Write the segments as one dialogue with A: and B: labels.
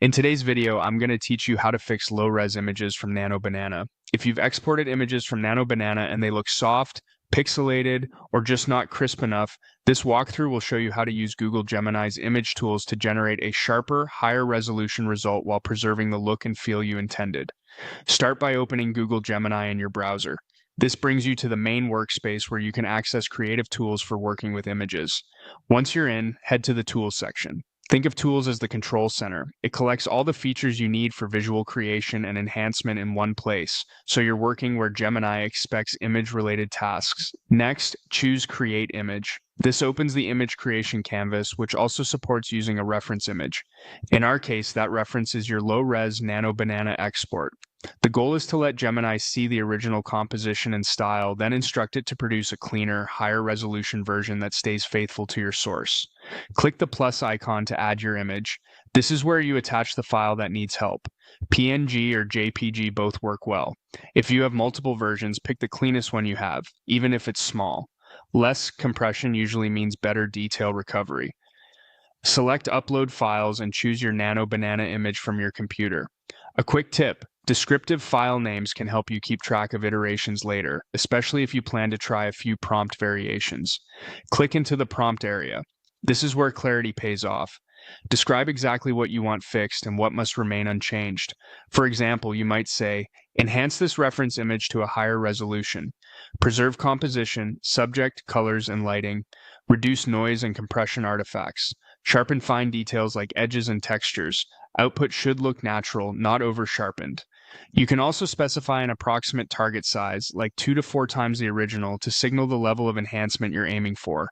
A: In today's video, I'm going to teach you how to fix low-res images from Nano Banana. If you've exported images from Nano Banana and they look soft, pixelated, or just not crisp enough, this walkthrough will show you how to use Google Gemini's image tools to generate a sharper, higher resolution result while preserving the look and feel you intended. Start by opening Google Gemini in your browser. This brings you to the main workspace where you can access creative tools for working with images. Once you're in, head to the Tools section. Think of Tools as the control center. It collects all the features you need for visual creation and enhancement in one place, so you're working where Gemini expects image-related tasks. Next, choose Create Image. This opens the image creation canvas, which also supports using a reference image. In our case, that reference is your low-res Nano Banana export. The goal is to let Gemini see the original composition and style, then instruct it to produce a cleaner, higher resolution version that stays faithful to your source. Click the plus icon to add your image. This is where you attach the file that needs help. PNG or JPG both work well. If you have multiple versions, pick the cleanest one you have, even if it's small. Less compression usually means better detail recovery. Select Upload Files and choose your Nano Banana image from your computer. A quick tip: descriptive file names can help you keep track of iterations later, especially if you plan to try a few prompt variations. Click into the prompt area. This is where clarity pays off. Describe exactly what you want fixed and what must remain unchanged. For example, you might say, enhance this reference image to a higher resolution. Preserve composition, subject, colors, and lighting. Reduce noise and compression artifacts. Sharpen fine details like edges and textures. Output should look natural, not over-sharpened. You can also specify an approximate target size, like 2 to 4 times the original, to signal the level of enhancement you're aiming for.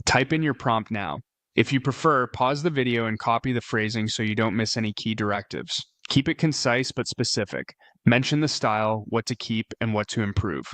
A: Type in your prompt now. If you prefer, pause the video and copy the phrasing so you don't miss any key directives. Keep it concise but specific. Mention the style, what to keep, and what to improve.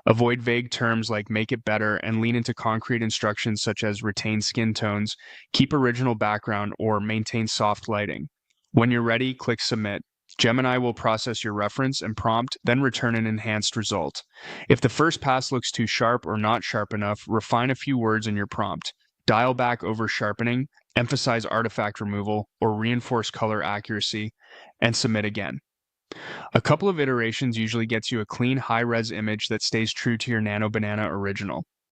A: Avoid vague terms like make it better and lean into concrete instructions such as retain skin tones, keep original background, or maintain soft lighting. When you're ready, click Submit. Gemini will process your reference and prompt, then return an enhanced result. If the first pass looks too sharp or not sharp enough, refine a few words in your prompt. Dial back over sharpening, emphasize artifact removal, or reinforce color accuracy, and submit again. A couple of iterations usually gets you a clean high-res image that stays true to your Nano Banana original.